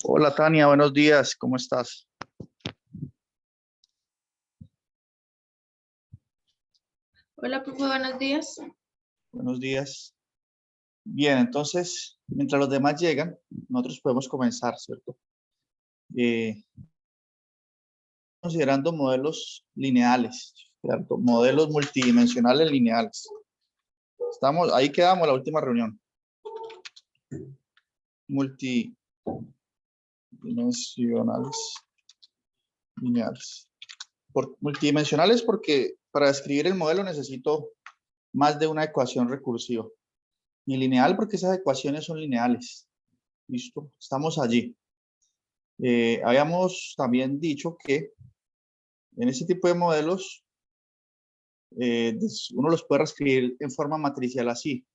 Hola Tania, buenos días, ¿cómo estás? Hola, profe, buenos días. Buenos días. Bien, entonces, mientras los demás llegan, nosotros podemos comenzar, ¿cierto? Eh, Considerando modelos lineales, ¿cierto? Modelos multidimensionales lineales. Ahí quedamos la última reunión. Multidimensionales lineales. Multidimensionales porque para describir el modelo necesito más de una ecuación recursiva. Y lineal porque esas ecuaciones son lineales. Listo, estamos allí. Habíamos también dicho que en este tipo de modelos uno los puede reescribir en forma matricial así.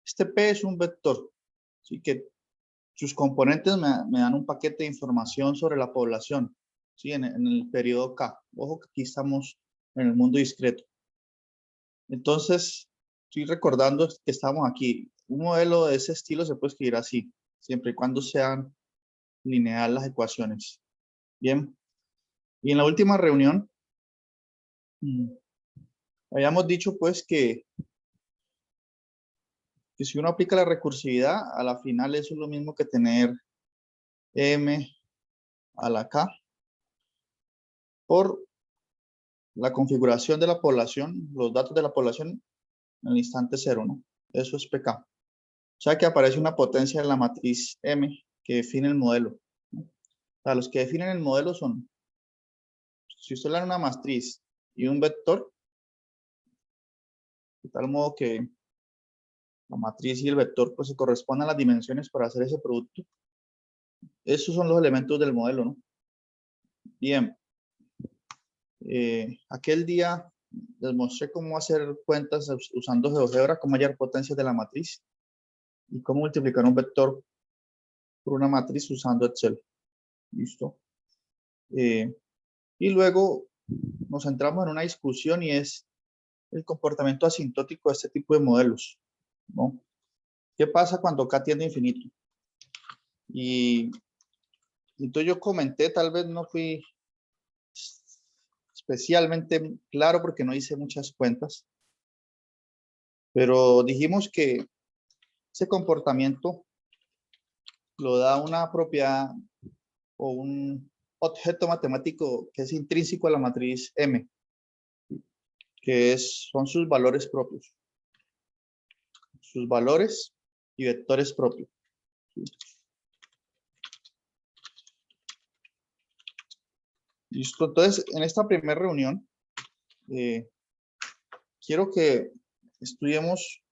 Este P es un vector, así que sus componentes me dan un paquete de información sobre la población, ¿sí? En el periodo K. Ojo que aquí estamos en el mundo discreto. Entonces, estoy recordando que estamos aquí. Un modelo de ese estilo se puede escribir así, siempre y cuando sean lineales las ecuaciones. Bien. Y en la última reunión, habíamos dicho pues que si uno aplica la recursividad, a la final eso es lo mismo que tener m a la k por la configuración de la población, los datos de la población en el instante cero, ¿no? Eso es pk. O sea que aparece una potencia en la matriz m que define el modelo, ¿no? O sea, los que definen el modelo son, si usted le da una matriz y un vector, de tal modo que la matriz y el vector pues se corresponden a las dimensiones para hacer ese producto. Esos son los elementos del modelo, ¿no? Bien. Aquel día les mostré cómo hacer cuentas usando GeoGebra, cómo hallar potencias de la matriz y cómo multiplicar un vector por una matriz usando Excel. ¿Listo? Y luego nos centramos en una discusión y es el comportamiento asintótico de este tipo de modelos, ¿no? ¿Qué pasa cuando K tiende a infinito? Y entonces yo comenté, tal vez no fui especialmente claro porque no hice muchas cuentas, pero dijimos que ese comportamiento lo da una propiedad o un objeto matemático que es intrínseco a la matriz M, que son sus valores propios, sus valores y vectores propios. Listo, entonces en esta primera reunión quiero que estudiemos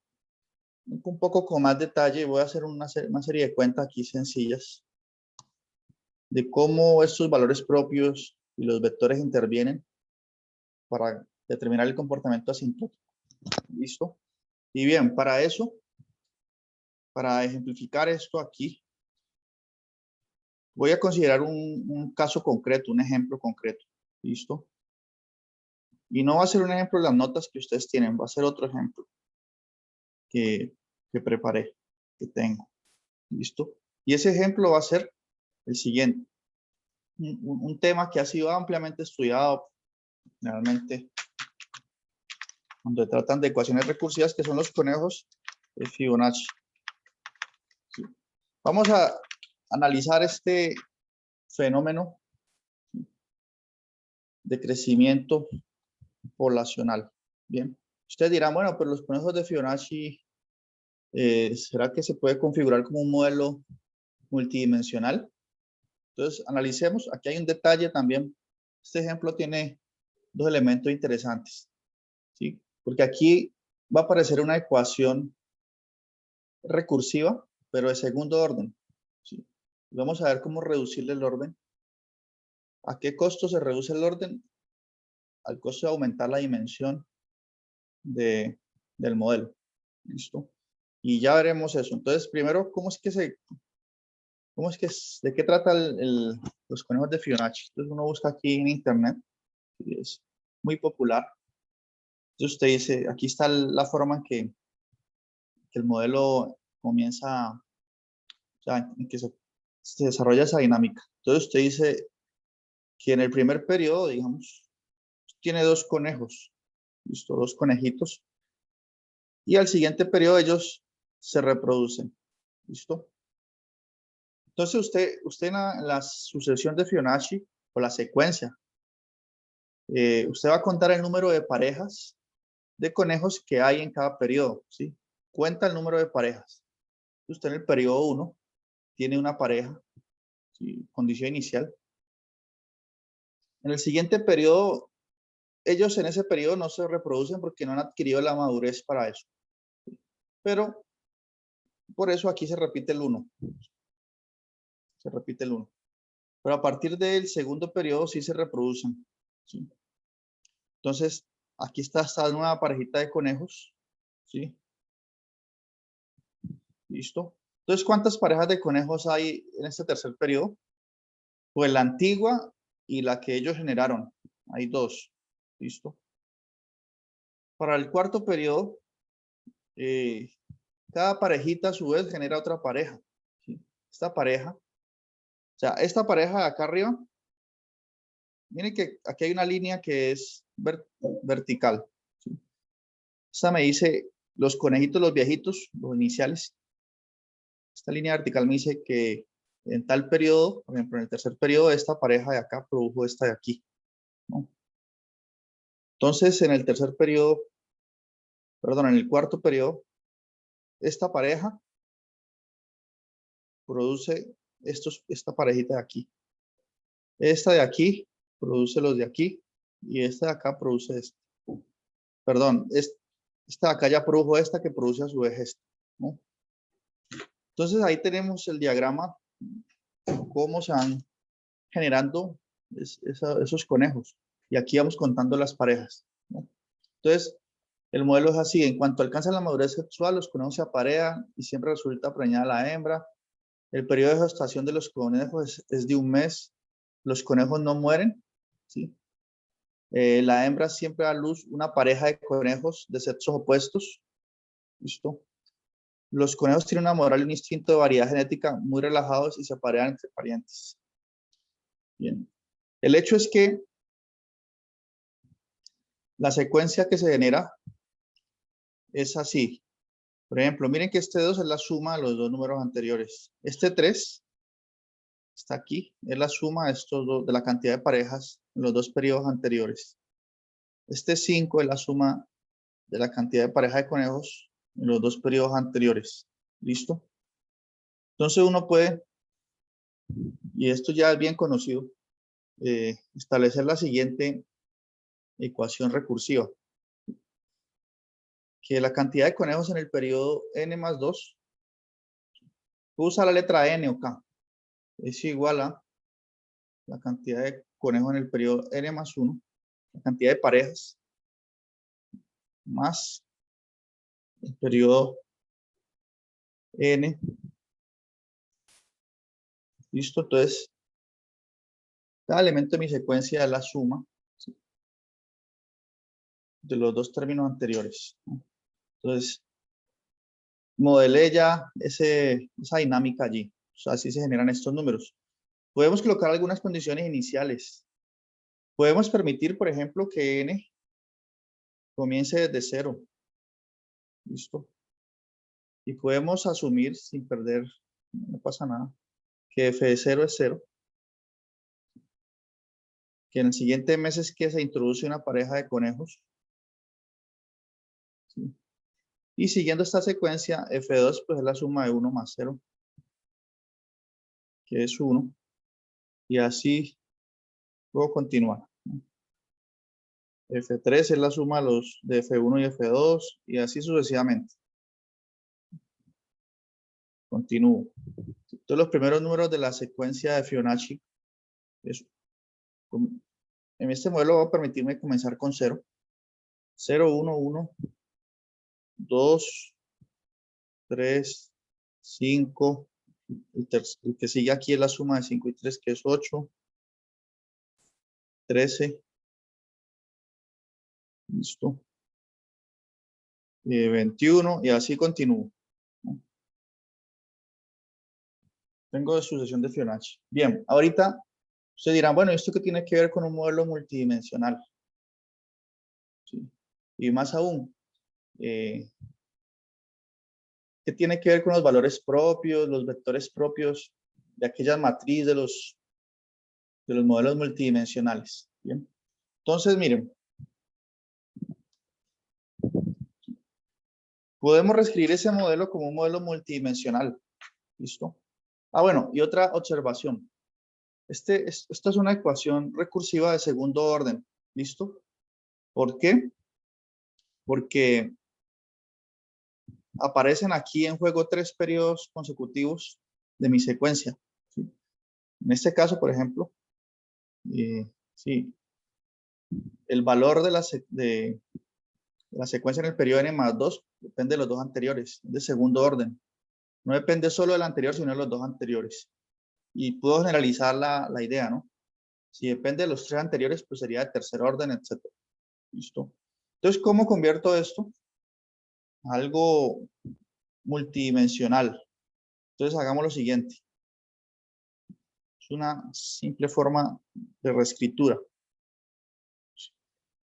un poco con más detalle. Voy a hacer una serie de cuentas aquí sencillas de cómo estos valores propios y los vectores intervienen para determinar el comportamiento asintótico. ¿Listo? Y bien, para eso, para ejemplificar esto aquí, voy a considerar un caso concreto, un ejemplo concreto. ¿Listo? Y no va a ser un ejemplo de las notas que ustedes tienen, va a ser otro ejemplo que preparé, que tengo. ¿Listo? Y ese ejemplo va a ser el siguiente. Un tema que ha sido ampliamente estudiado generalmente cuando tratan de ecuaciones recursivas, que son los conejos de Fibonacci. ¿Sí? Vamos a analizar este fenómeno de crecimiento poblacional. Bien, ustedes dirán, bueno, pero los conejos de Fibonacci, ¿será que se puede configurar como un modelo multidimensional? Entonces, analicemos. Aquí hay un detalle también. Este ejemplo tiene dos elementos interesantes, ¿sí? Porque aquí va a aparecer una ecuación recursiva, pero de segundo orden, ¿sí? Vamos a ver cómo reducirle el orden. ¿A qué costo se reduce el orden? Al costo de aumentar la dimensión del modelo. ¿Listo? Y ya veremos eso. Entonces, primero, ¿de qué trata los conejos de Fibonacci? Entonces, uno busca aquí en internet, y es muy popular. Entonces, usted dice, aquí está la forma en que el modelo comienza, o sea, en que se se desarrolla esa dinámica. Entonces usted dice que en el primer periodo, digamos, tiene 2 conejos, listo, 2 conejitos, y al siguiente periodo ellos se reproducen, listo. Entonces usted en la sucesión de Fibonacci o la secuencia, usted va a contar el número de parejas de conejos que hay en cada periodo, ¿sí? Cuenta el número de parejas. Usted en el periodo 1 tiene una pareja, ¿sí? Condición inicial. En el siguiente periodo, ellos en ese periodo no se reproducen porque no han adquirido la madurez para eso. Pero por eso aquí se repite el 1. Se repite el 1. Pero a partir del segundo periodo sí se reproducen, ¿sí? Entonces, aquí está esta nueva parejita de conejos, ¿sí? ¿Listo? Entonces, ¿cuántas parejas de conejos hay en este tercer periodo? Pues la antigua y la que ellos generaron. Hay 2. ¿Listo? Para el cuarto periodo, cada parejita a su vez genera otra pareja, ¿sí? Esta pareja, o sea, esta pareja de acá arriba, miren que aquí hay una línea que es vertical, ¿sí? Esta me dice los conejitos, los viejitos, los iniciales. Esta línea vertical me dice que en tal periodo, por ejemplo, en el tercer periodo, esta pareja de acá produjo esta de aquí, ¿no? Entonces, en el tercer periodo, perdón, en el cuarto periodo, esta pareja produce esta parejita de aquí. Esta de aquí produce los de aquí y esta de acá produce este. Perdón, esta de acá ya produjo esta que produce a su vez esta, ¿no? Entonces ahí tenemos el diagrama, cómo se van generando esos conejos. Y aquí vamos contando las parejas, ¿no? Entonces, el modelo es así. En cuanto alcanzan la madurez sexual, los conejos se aparean y siempre resulta preñada la hembra. El periodo de gestación de los conejos es de 1 mes. Los conejos no mueren, ¿sí? La hembra siempre da a luz una pareja de conejos de sexos opuestos. ¿Listo? Los conejos tienen una moral y un instinto de variedad genética muy relajados y se aparean entre parientes. Bien. El hecho es que la secuencia que se genera es así. Por ejemplo, miren que este 2 es la suma de los 2 números anteriores. Este 3 está aquí, es la suma de estos dos, de la cantidad de parejas en los 2 periodos anteriores. Este 5 es la suma de la cantidad de parejas de conejos en los 2 periodos anteriores. ¿Listo? Entonces uno puede, y esto ya es bien conocido, establecer la siguiente ecuación recursiva. Que la cantidad de conejos en el periodo n más 2, usa la letra n o k, es igual a la cantidad de conejos en el periodo n más 1, la cantidad de parejas, más el periodo n. ¿Listo? Entonces, cada elemento de mi secuencia es la suma, ¿sí?, de los 2 términos anteriores, ¿no? Entonces, modelé ya esa dinámica allí. O sea, así se generan estos números. Podemos colocar algunas condiciones iniciales. Podemos permitir, por ejemplo, que n comience desde 0. ¿Listo? Y podemos asumir, sin perder, no pasa nada, que f de 0 es 0. Que en el siguiente mes es que se introduce una pareja de conejos. ¿Sí? Y siguiendo esta secuencia, f2 pues es la suma de 1 más 0, que es 1. Y así luego continuar, ¿no? F3 es la suma de F1 y F2 y así sucesivamente. Continúo. Entonces los primeros números de la secuencia de Fibonacci, en este modelo va a permitirme comenzar con 0. 0, 1, 1, 2, 3, 5. El que sigue aquí es la suma de 5 y 3, que es 8. 13. Listo. 21 y así continúo, ¿no? Tengo de sucesión de Fibonacci. Bien, ahorita ustedes dirán, bueno, ¿esto qué tiene que ver con un modelo multidimensional? ¿Sí? Y más aún, ¿qué tiene que ver con los valores propios, los vectores propios de aquellas matrices de los modelos multidimensionales? Bien. Entonces, miren, podemos reescribir ese modelo como un modelo multidimensional. ¿Listo? Ah, bueno, y otra observación. Esta es una ecuación recursiva de segundo orden. ¿Listo? ¿Por qué? Porque aparecen aquí en juego 3 periodos consecutivos de mi secuencia. ¿Sí? En este caso, por ejemplo, sí, el valor de la secuencia en el periodo n más 2 depende de los dos anteriores, de segundo orden. No depende solo del anterior, sino de los dos anteriores. Y puedo generalizar la idea, ¿no? Si depende de los 3 anteriores, pues sería de tercer orden, etc. ¿Listo? Entonces, ¿cómo convierto esto a algo multidimensional? Entonces, hagamos lo siguiente. Es una simple forma de reescritura.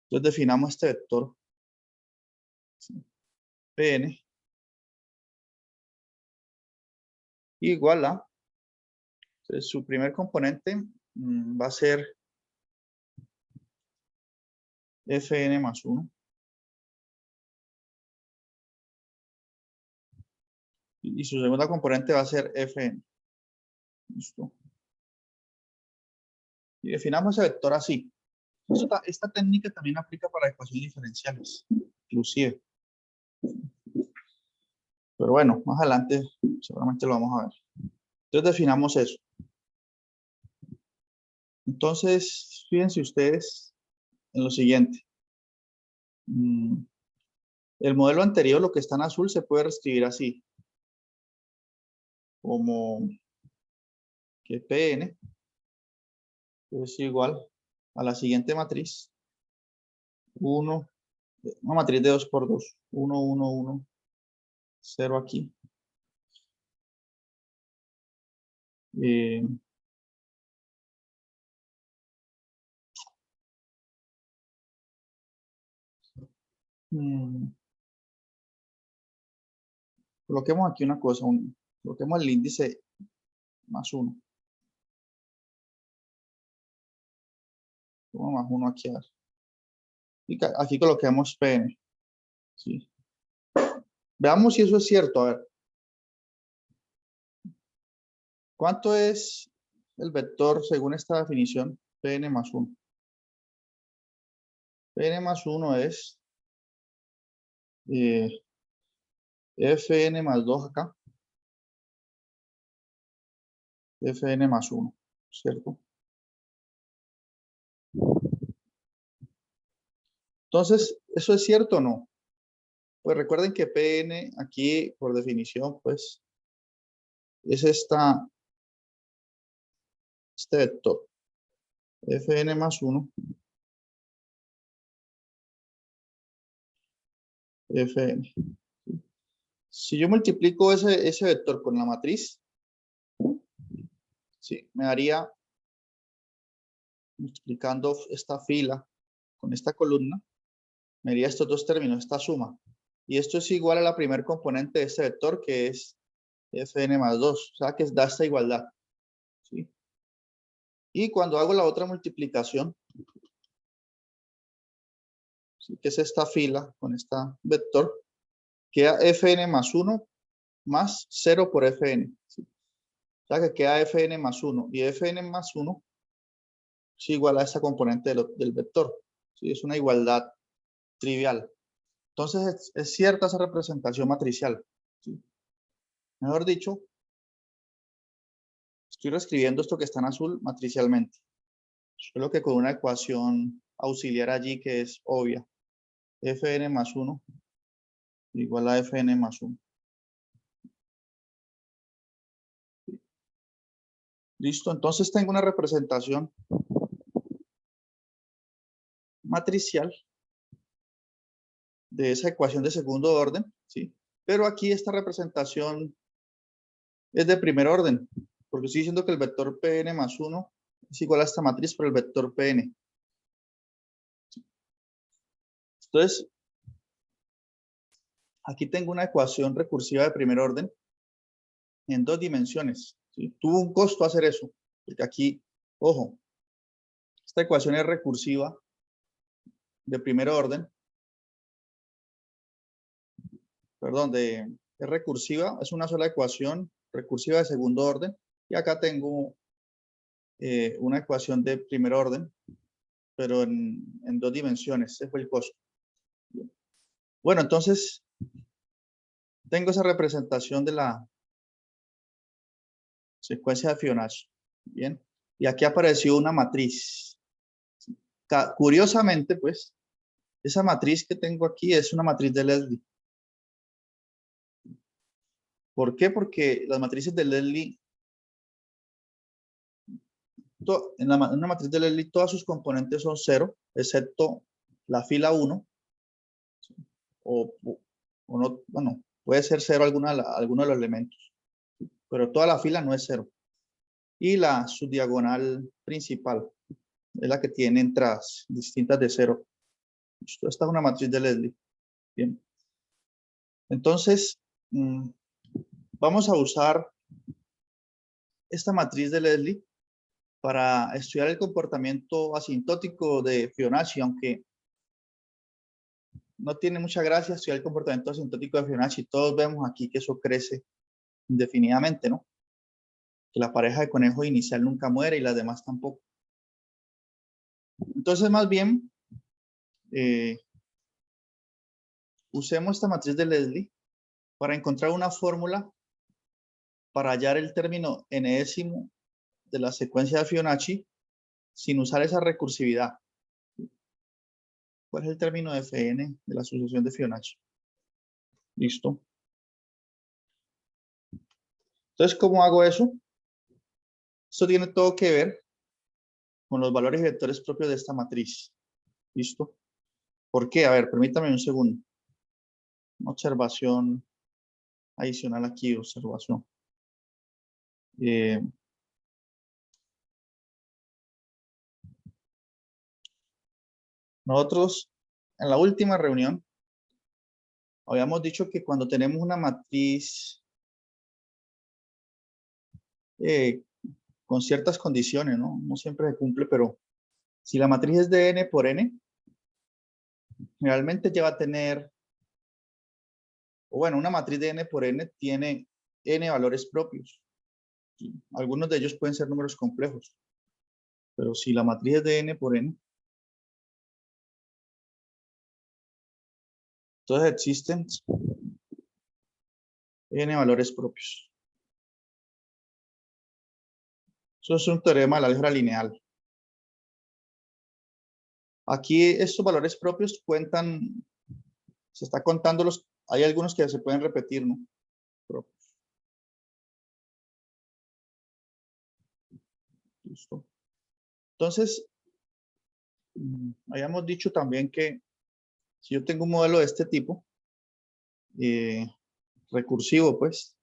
Entonces, definamos este vector Pn igual a, entonces, su primer componente va a ser Fn más 1. Y su segunda componente va a ser Fn. ¿Listo? Y definamos ese vector así. Esta técnica también aplica para ecuaciones diferenciales, inclusive. Pero bueno, más adelante seguramente lo vamos a ver. Entonces definamos eso. Entonces, fíjense ustedes en lo siguiente. El modelo anterior, lo que está en azul, se puede reescribir así. Como que Pn es igual a la siguiente matriz. 1, una matriz de 2 por 2. 1, 1, 1, 0 aquí. Coloquemos aquí una cosa. Coloquemos el índice más 1. Más 1 aquí. Y aquí coloquemos Pn. ¿Sí? Veamos si eso es cierto. A ver. ¿Cuánto es el vector según esta definición? Pn más 1. Pn más 1 es Fn más 2 acá. Fn más 1. ¿Cierto? Entonces, ¿eso es cierto o no? Pues recuerden que Pn aquí, por definición, pues, es este vector. Fn más 1. Fn. Si yo multiplico ese vector con la matriz, ¿sí? Me daría, multiplicando esta fila con esta columna, me daría estos dos términos, esta suma. Y esto es igual a la primer componente de este vector, que es Fn más 2. O sea, que da esta igualdad. ¿Sí? Y cuando hago la otra multiplicación, ¿sí? Que es esta fila con esta vector, queda Fn más 1 más 0 por Fn. ¿Sí? O sea, que queda Fn más 1. Y Fn más 1 es igual a esta componente del vector. ¿Sí? Es una igualdad trivial. Entonces, es cierta esa representación matricial. ¿Sí? Mejor dicho, estoy reescribiendo esto que está en azul matricialmente. Solo que con una ecuación auxiliar allí que es obvia. Fn más 1 igual a Fn más 1. Listo, entonces tengo una representación matricial de esa ecuación de segundo orden, ¿sí? Pero aquí esta representación es de primer orden. porque estoy diciendo que el vector Pn más 1 es igual a esta matriz por el vector Pn. Entonces, aquí tengo una ecuación recursiva de primer orden en 2 dimensiones. ¿Sí? Tuvo un costo hacer eso, porque aquí, ojo, esta ecuación es recursiva de primer orden, perdón, es recursiva, es una sola ecuación recursiva de segundo orden, y acá tengo una ecuación de primer orden, pero en 2 dimensiones. Ese fue el costo. Bueno, entonces, tengo esa representación de la secuencia de Fibonacci. Bien, y aquí apareció una matriz. Curiosamente, pues, esa matriz que tengo aquí es una matriz de Leslie. ¿Por qué? Porque las matrices de Leslie, en una matriz de Leslie, todas sus componentes son 0, excepto la fila 1, o no, bueno, puede ser 0 alguno de los elementos, pero toda la fila no es 0. Y la subdiagonal principal es la que tiene entradas distintas de 0. Esta es una matriz de Leslie. Bien. Entonces, vamos a usar esta matriz de Leslie para estudiar el comportamiento asintótico de Fibonacci, aunque no tiene mucha gracia estudiar el comportamiento asintótico de Fibonacci. Todos vemos aquí que eso crece indefinidamente, ¿no? Que la pareja de conejos inicial nunca muere y las demás tampoco. Entonces, más bien, usemos esta matriz de Leslie para encontrar una fórmula para hallar el término enésimo de la secuencia de Fibonacci sin usar esa recursividad. ¿Cuál es el término de Fn de la sucesión de Fibonacci? Listo. Entonces, ¿cómo hago eso? Esto tiene todo que ver con los valores y vectores propios de esta matriz. ¿Listo? ¿Por qué? A ver, permítame un segundo. Una observación adicional aquí, observación. Nosotros, en la última reunión, habíamos dicho que cuando tenemos una matriz con ciertas condiciones, ¿no? No siempre se cumple, pero si la matriz es de n por n, realmente ya va a tener, o bueno, una matriz de n por n tiene n valores propios. ¿Sí? Algunos de ellos pueden ser números complejos, pero si la matriz es de n por n, entonces existen n valores propios. Eso es un teorema de la álgebra lineal. Aquí estos valores propios cuentan, se está contando hay algunos que se pueden repetir, ¿no? Propios. Listo. Entonces, habíamos dicho también que si yo tengo un modelo de este tipo, recursivo, pues,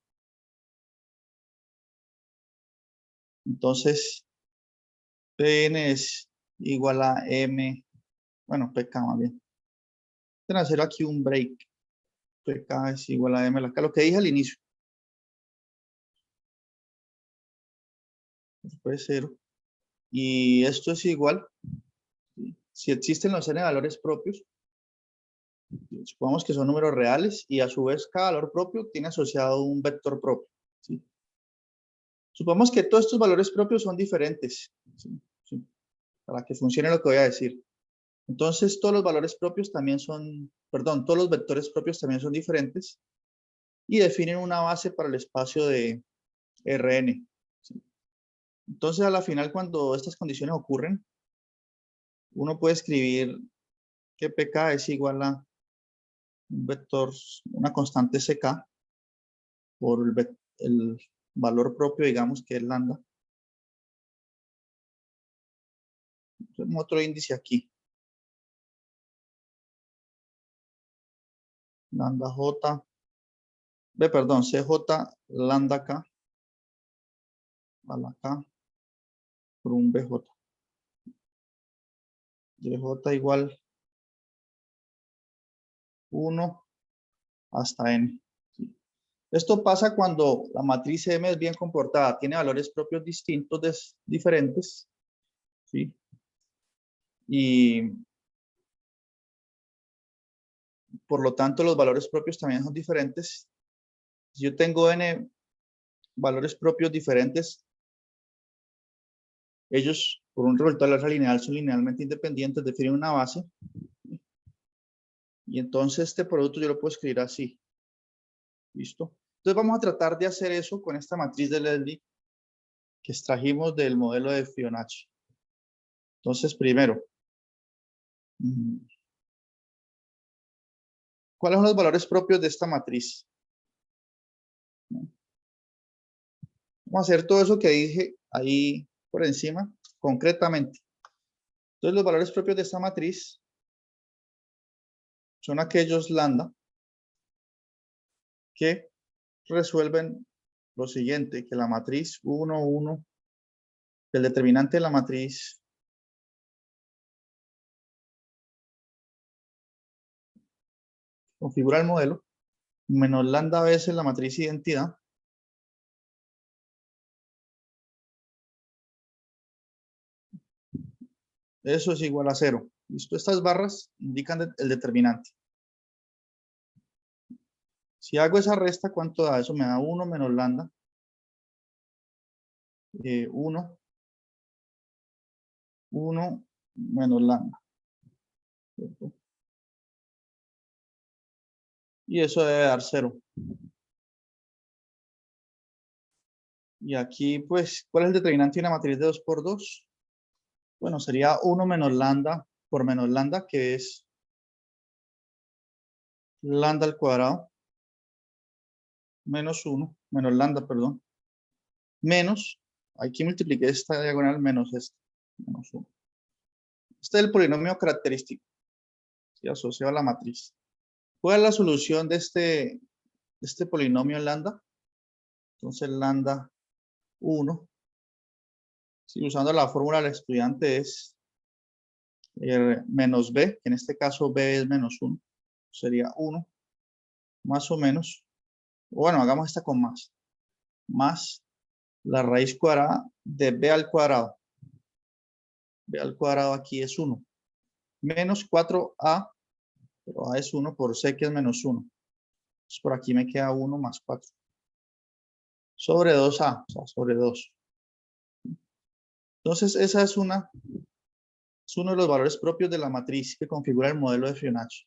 entonces Pn es igual a M, bueno, PK más bien. Voy a hacer aquí un break. PK es igual a M, acá lo que dije al inicio. Puede ser. Y esto es igual. ¿Sí? Si existen los n valores propios, supongamos que son números reales y a su vez cada valor propio tiene asociado un vector propio. ¿Sí? Supongamos que todos estos valores propios son diferentes. ¿Sí? ¿Sí? Para que funcione lo que voy a decir. Entonces todos los valores propios también son, perdón, todos los vectores propios también son diferentes y definen una base para el espacio de Rn. ¿Sí? Entonces a la final cuando estas condiciones ocurren, uno puede escribir que pk es igual a un vector, una constante ck por el valor propio, digamos que es lambda. Tenemos otro índice aquí. Lambda j, perdón, cj lambda k a la K por un BJ. BJ igual 1 hasta N. ¿Sí? Esto pasa cuando la matriz M es bien comportada, tiene valores propios distintos, diferentes, ¿sí? Y por lo tanto los valores propios también son diferentes. Si yo tengo N valores propios diferentes, ellos por un resultado de la lineal son linealmente independientes, definen una base. Y entonces este producto yo lo puedo escribir así. ¿Listo? Entonces vamos a tratar de hacer eso con esta matriz de Leslie que extrajimos del modelo de Fibonacci. Entonces, primero, ¿cuáles son los valores propios de esta matriz? Vamos a hacer todo eso que dije ahí por encima, concretamente. Entonces, los valores propios de esta matriz son aquellos lambda que resuelven lo siguiente, que la matriz 1, 1, el determinante de la matriz configura el modelo, menos lambda veces la matriz identidad, eso es igual a 0. ¿Listo? Estas barras indican el determinante. Si hago esa resta, ¿cuánto da? Eso me da 1 menos lambda. 1 menos lambda. ¿Cierto? Y eso debe dar 0. Y aquí, pues, ¿cuál es el determinante de una matriz de 2 por 2? Bueno, sería 1 menos lambda por menos lambda, que es lambda al cuadrado, menos 1, menos lambda, perdón, menos, aquí multipliqué esta diagonal menos esta, menos 1. Este es el polinomio característico, ¿sí? Asociado a la matriz. ¿Cuál es la solución de este polinomio lambda? Entonces, lambda 1, ¿sí? Usando la fórmula del estudiante es menos b, que en este caso b es menos 1, sería 1, más o menos, bueno, hagamos esta con más la raíz cuadrada de b al cuadrado. B al cuadrado aquí es 1, menos 4a, pero a es 1 por c que es menos 1. Entonces por aquí me queda 1 más 4. Sobre 2a, o sea, sobre 2. Entonces esa es uno de los valores propios de la matriz que configura el modelo de Fibonacci.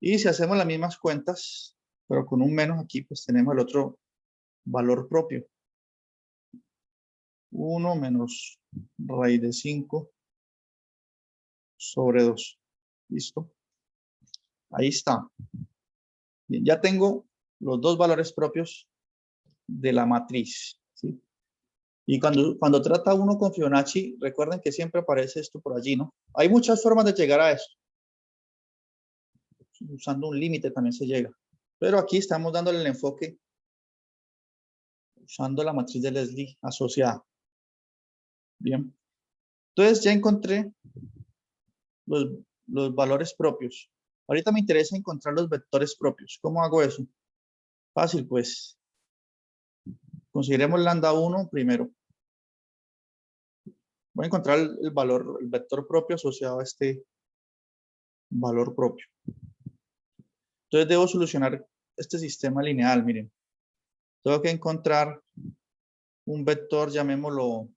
Y si hacemos las mismas cuentas, pero con un menos aquí, pues tenemos el otro valor propio. 1 menos raíz de 5 sobre 2. ¿Listo? Ahí está. Bien, ya tengo los dos valores propios de la matriz. ¿Sí? Y cuando trata uno con Fibonacci, recuerden que siempre aparece esto por allí, ¿no? Hay muchas formas de llegar a esto. Usando un límite también se llega. Pero aquí estamos dándole el enfoque usando la matriz de Leslie asociada. Bien. Entonces ya encontré los valores propios. Ahorita me interesa encontrar los vectores propios. ¿Cómo hago eso? Fácil, pues. Consideremos lambda 1 primero. Voy a encontrar el valor, el vector propio asociado a este valor propio. Entonces debo solucionar este sistema lineal, miren. Tengo que encontrar un vector, llamémoslo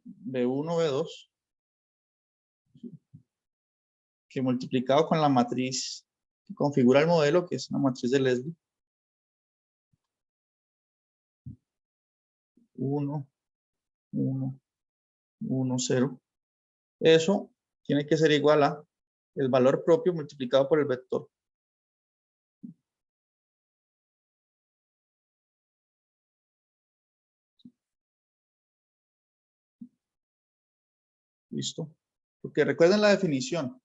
B1, B2, que multiplicado con la matriz que configura el modelo, que es una matriz de Leslie. 1, 1, 1, 0. Eso tiene que ser igual a el valor propio multiplicado por el vector. ¿Listo? Porque recuerden la definición.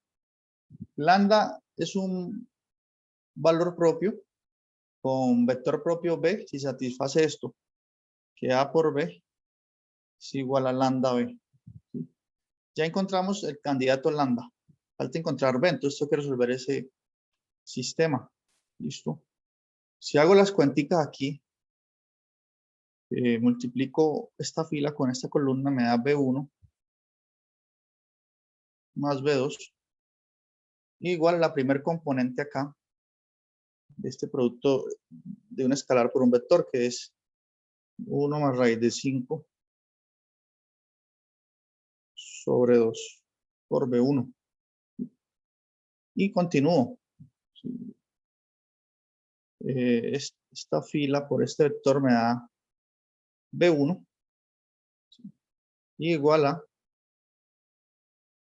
Lambda es un valor propio con vector propio B, si satisface esto, que A por B es igual a lambda B. ¿Sí? Ya encontramos el candidato lambda. Falta encontrar B, entonces tengo que resolver ese sistema. ¿Listo? Si hago las cuenticas aquí, multiplico esta fila con esta columna, me da B1 más B2, igual la primer componente acá, de este producto de un escalar por un vector, que es 1 más raíz de 5 sobre 2 por B1. Y continúo. Esta fila por este vector me da B1 y igual a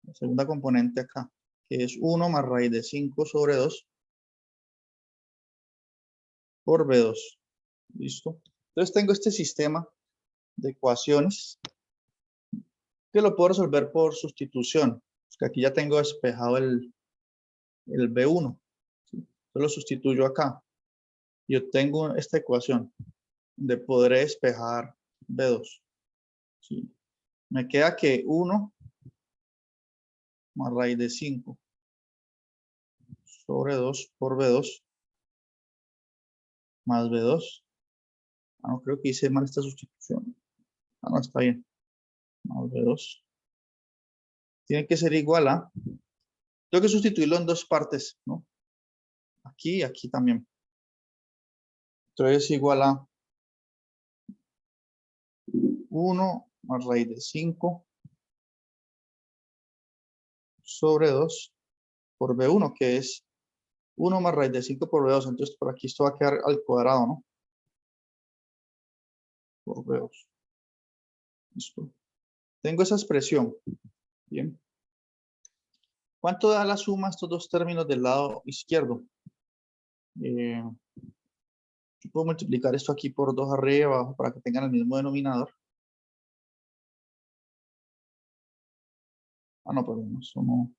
la segunda componente acá, que es 1 más raíz de 5 sobre 2 por B2. ¿Listo? Entonces tengo este sistema de ecuaciones que lo puedo resolver por sustitución. Porque aquí ya tengo despejado el B1. ¿Sí? Entonces lo sustituyo acá y obtengo esta ecuación donde podré despejar B2. ¿Sí? Me queda que 1 más raíz de 5 sobre 2 por B2 más B2. No, creo que hice mal esta sustitución. No, está bien. Más B2. Tiene que ser igual a... Tengo que sustituirlo en dos partes, ¿no? Aquí y aquí también. Entonces es igual a 1 más raíz de 5 sobre 2 por B1, que es 1 más raíz de 5 por B2. Entonces por aquí esto va a quedar al cuadrado, ¿no? Por B2. Listo. Tengo esa expresión. Bien. ¿Cuánto da la suma estos dos términos del lado izquierdo? Yo puedo multiplicar esto aquí por 2 arriba y abajo para que tengan el mismo denominador. Ah, no, perdón, eso no.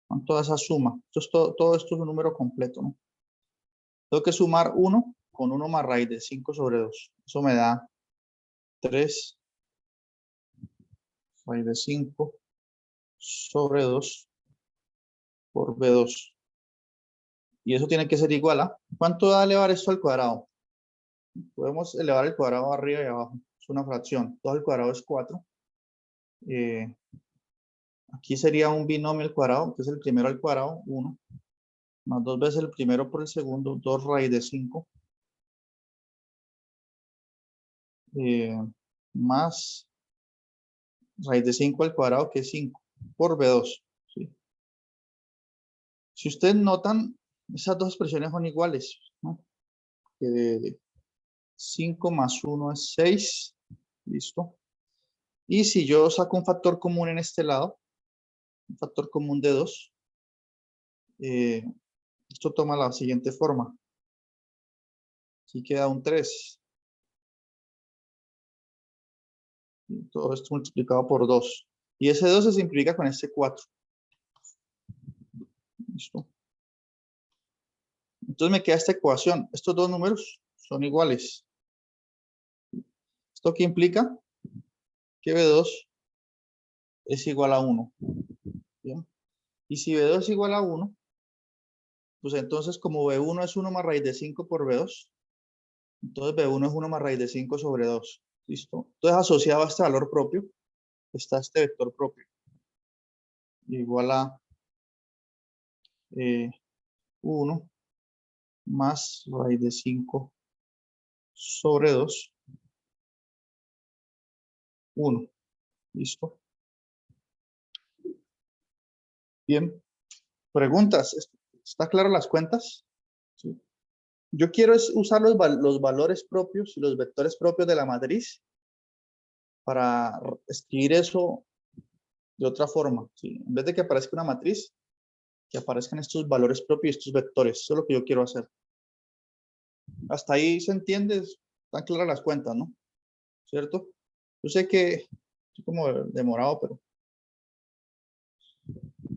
¿Cuánto da esa suma? Esto es todo esto es un número completo, ¿no? Tengo que sumar 1 con 1 más raíz de 5 sobre 2. Eso me da 3 raíz de 5 sobre 2 por B2. Y eso tiene que ser igual a... ¿Cuánto da elevar esto al cuadrado? Podemos elevar el cuadrado arriba y abajo. Es una fracción. 2 al cuadrado es 4. Aquí sería un binomio al cuadrado, que es el primero al cuadrado, 1. Más 2 veces el primero por el segundo, 2 raíz de 5. Más raíz de 5 al cuadrado, que es 5, por B2. ¿Sí? Si ustedes notan, esas dos expresiones son iguales, ¿no? 5 más 1 es 6. Listo. Y si yo saco un factor común en este lado, un factor común de 2, esto toma la siguiente forma. Aquí queda un 3. Y todo esto multiplicado por 2. Y ese 2 se simplifica con este 4. ¿Listo? Entonces me queda esta ecuación. Estos dos números son iguales. ¿Esto qué implica? Que B2 es igual a 1. ¿Bien? Y si B2 es igual a 1, pues entonces como B1 es 1 más raíz de 5 por B2, entonces B1 es 1 más raíz de 5 sobre 2. ¿Listo? Entonces asociado a este valor propio está este vector propio. Igual a 1 más raíz de 5 sobre 2, 1. ¿Listo? Bien. Preguntas. ¿Está claro las cuentas? ¿Sí? Yo quiero usar los valores propios y los vectores propios de la matriz para escribir eso de otra forma. ¿Sí? En vez de que aparezca una matriz, que aparezcan estos valores propios y estos vectores. Eso es lo que yo quiero hacer. Hasta ahí se entiende, están claras las cuentas, ¿no? ¿Cierto? Yo sé que estoy como demorado, pero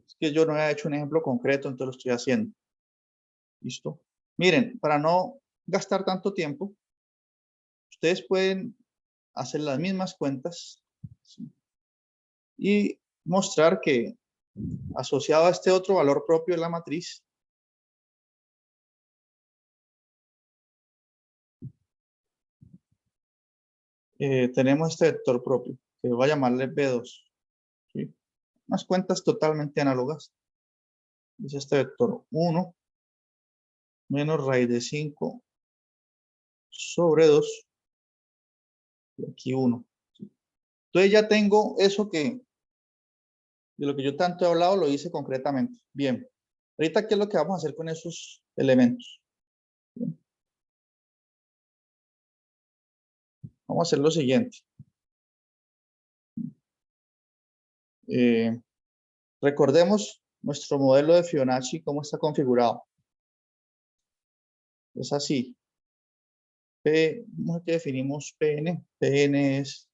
es que yo no he hecho un ejemplo concreto, entonces lo estoy haciendo. ¿Listo? Miren, para no gastar tanto tiempo, ustedes pueden hacer las mismas cuentas, ¿sí? Y mostrar que asociado a este otro valor propio de la matriz, tenemos este vector propio, que voy a llamarle B2. ¿Sí? Unas cuentas totalmente análogas. Es este vector 1 menos raíz de 5 sobre 2, y aquí 1. ¿Sí? Entonces ya tengo eso que, de lo que yo tanto he hablado, lo hice concretamente. Bien. Ahorita, ¿qué es lo que vamos a hacer con esos elementos? Bien. Vamos a hacer lo siguiente. Recordemos nuestro modelo de Fibonacci, cómo está configurado. Es así. ¿Cómo es que definimos PN? PN es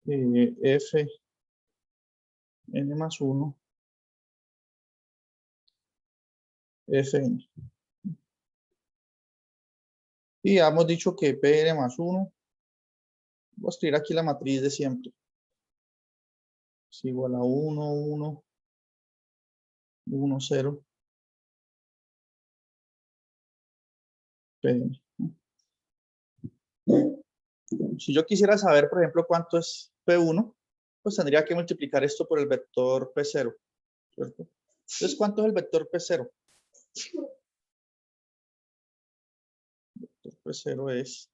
F n más 1 Fn. Y hemos dicho que Pn más 1, voy a escribir aquí la matriz de siempre. Es igual a 1, 1, 1, 0, Pn. Si yo quisiera saber, por ejemplo, cuánto es P1, pues tendría que multiplicar esto por el vector P0, ¿cierto? Entonces, ¿cuánto es el vector P0? El vector P0 es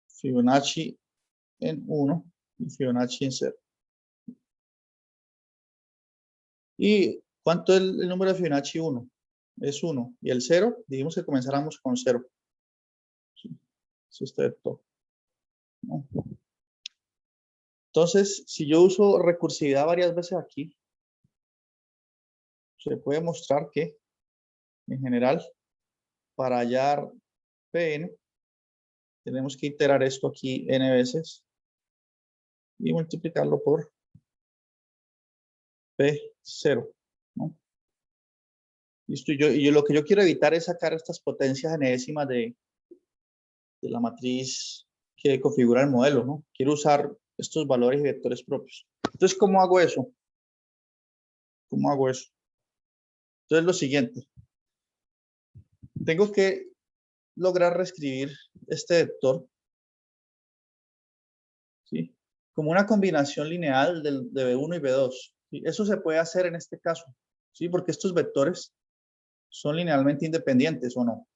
Fibonacci en 1 y Fibonacci en 0. ¿Y cuánto es el número de Fibonacci 1? Es 1. Y el 0, dijimos que comenzáramos con 0. Sí, es este vector, ¿no? Entonces, si yo uso recursividad varias veces aquí, se puede mostrar que, en general, para hallar Pn, tenemos que iterar esto aquí n veces y multiplicarlo por P0, ¿no? Listo, y lo que yo quiero evitar es sacar estas potencias enedésimas de la matriz que configura el modelo, ¿no? Quiero usar estos valores y vectores propios. Entonces, ¿cómo hago eso? ¿Cómo hago eso? Entonces, lo siguiente. Tengo que lograr reescribir este vector, ¿sí? Como una combinación lineal de B1 y B2. ¿Sí? Eso se puede hacer en este caso, ¿sí? Porque estos vectores son linealmente independientes, ¿o no?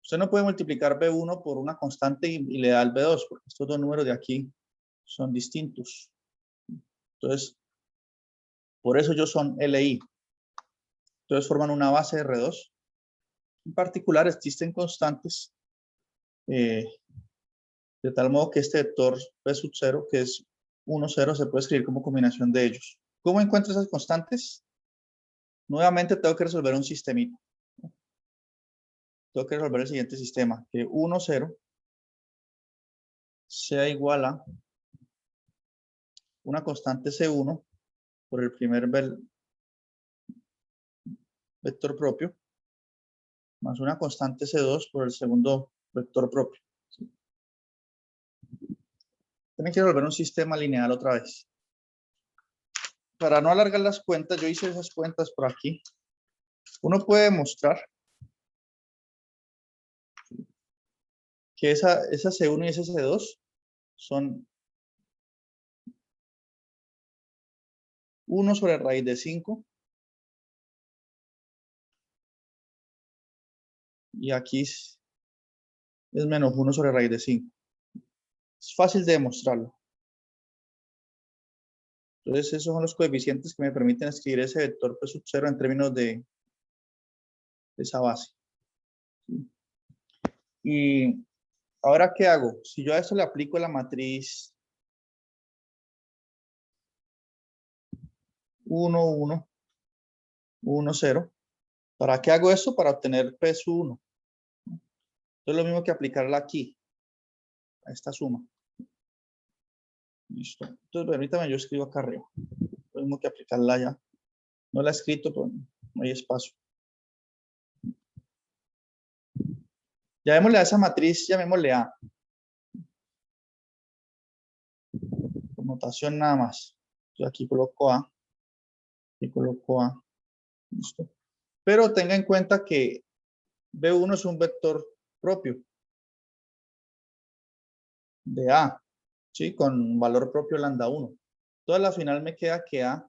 Usted no puede multiplicar B1 por una constante y le da el B2, porque estos dos números de aquí son distintos. Entonces, por eso ellos son LI. Entonces forman una base de R2. En particular, existen constantes de tal modo que este vector P sub 0, que es 1, 0, se puede escribir como combinación de ellos. ¿Cómo encuentro esas constantes? Nuevamente tengo que resolver un sistemita. Tengo que resolver el siguiente sistema, que 1, 0 sea igual a una constante C1 por el primer vector propio, más una constante C2 por el segundo vector propio. ¿Sí? Tienen que resolver un sistema lineal otra vez. Para no alargar las cuentas, yo hice esas cuentas por aquí. Uno puede mostrar que esa C1 y esa C2 son 1 sobre raíz de 5. Y aquí es menos 1 sobre raíz de 5. Es fácil de demostrarlo. Entonces, esos son los coeficientes que me permiten escribir ese vector P sub 0 en términos de esa base. ¿Sí? Y ahora, ¿qué hago? Si yo a eso le aplico la matriz 1, 1, 1, 0. ¿Para qué hago eso? Para obtener P sub 1. Es lo mismo que aplicarla aquí, a esta suma. Listo. Entonces, permítame, yo escribo acá arriba. Lo mismo que aplicarla allá. No la he escrito, pero no hay espacio. Llamémosle a esa matriz, llamémosle A. Connotación nada más. Yo aquí coloco A. Aquí coloco A. Listo. Pero tenga en cuenta que B1 es un vector propio de A, ¿sí? Con valor propio lambda 1. Entonces, a la final me queda que A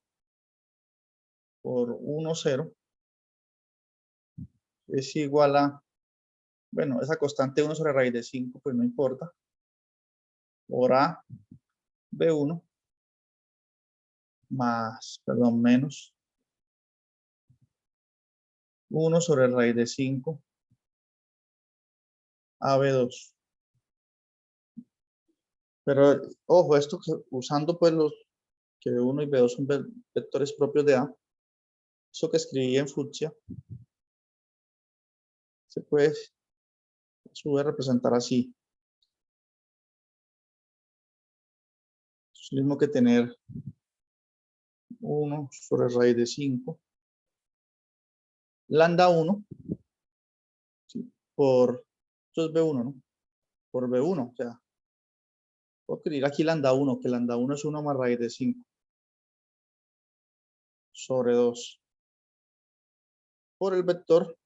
por 1, 0 es igual a, bueno, esa constante 1 sobre raíz de 5, pues no importa, por A B1 más, perdón, menos 1 sobre raíz de 5 a B2. Pero, ojo, esto usando pues los que B1 y B2 son vectores propios de A, eso que escribí en fucsia, se puede representar así. Es lo mismo que tener 1 sobre raíz de 5 lambda 1, ¿sí? Por, esto es B1, ¿no? Por B1, o sea, puedo escribir aquí lambda 1, que lambda 1 es 1 más raíz de 5 sobre 2 por el vector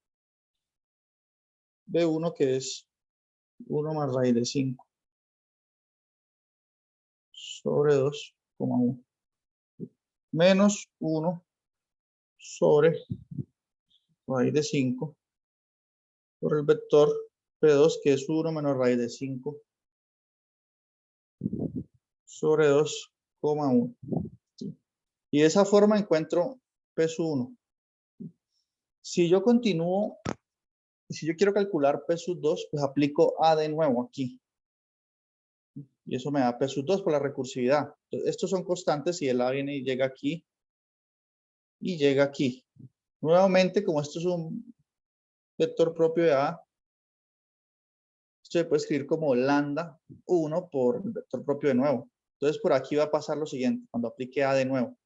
B1, que es 1 más raíz de 5 sobre 2,1 menos 1 sobre raíz de 5 por el vector P2, que es 1 menos raíz de 5 sobre 2,1. ¿Sí? Y de esa forma encuentro P1. Si yo continúo, si yo quiero calcular P2, pues aplico A de nuevo aquí. Y eso me da P2 por la recursividad. Entonces, estos son constantes y el A viene y llega aquí y llega aquí. Nuevamente, como esto es un vector propio de A, esto se puede escribir como lambda 1 por el vector propio de nuevo. Entonces, por aquí va a pasar lo siguiente, cuando aplique A de nuevo.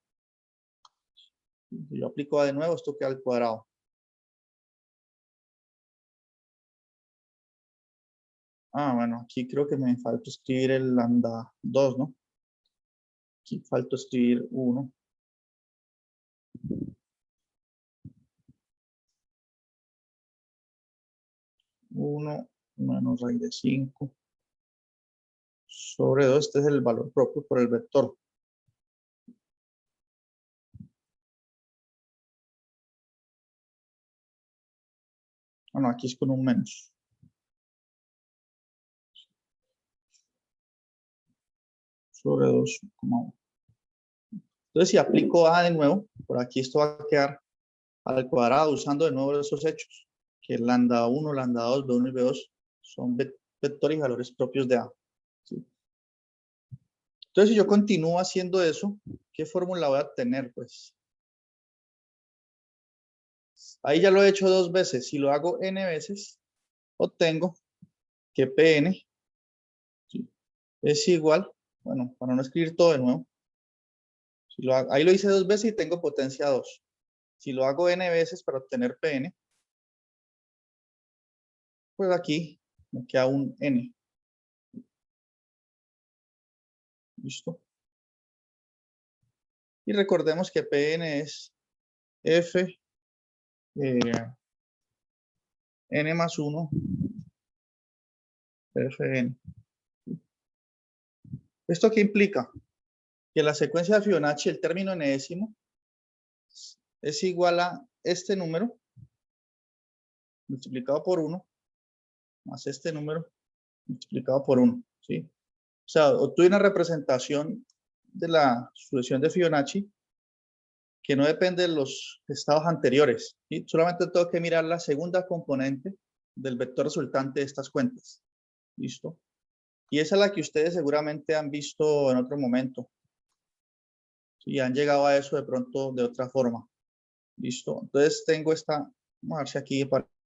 Si yo aplico A de nuevo, esto queda al cuadrado. Ah, bueno, aquí creo que me falta escribir el lambda 2, ¿no? Aquí falta escribir 1. Menos raíz de 5 sobre 2. Este es el valor propio por el vector. Bueno, aquí es con un menos. Sobre 2,1. Entonces, si aplico A de nuevo, por aquí esto va a quedar al cuadrado usando de nuevo esos hechos, que lambda 1, lambda 2, B1 y B2 son vectores y valores propios de A. ¿Sí? Entonces, si yo continúo haciendo eso, ¿qué fórmula voy a obtener? Pues ahí ya lo he hecho 2 veces. Si lo hago n veces, obtengo que Pn, ¿sí?, es igual, bueno, para no escribir todo de nuevo, si lo hago, ahí lo hice 2 veces y tengo potencia 2. Si lo hago n veces para obtener Pn, pues aquí me queda un n. ¿Listo? Y recordemos que Pn es F n más 1 Fn. ¿Esto qué implica? Que la secuencia de Fibonacci, el término enésimo, es igual a este número multiplicado por 1 más este número multiplicado por 1. ¿Sí? O sea, obtuve una representación de la sucesión de Fibonacci que no depende de los estados anteriores. ¿Sí? Solamente tengo que mirar la segunda componente del vector resultante de estas cuentas. ¿Listo? Y esa es la que ustedes seguramente han visto en otro momento. Y han llegado a eso de pronto de otra forma. ¿Listo? Entonces tengo esta, vamos a ver si aquí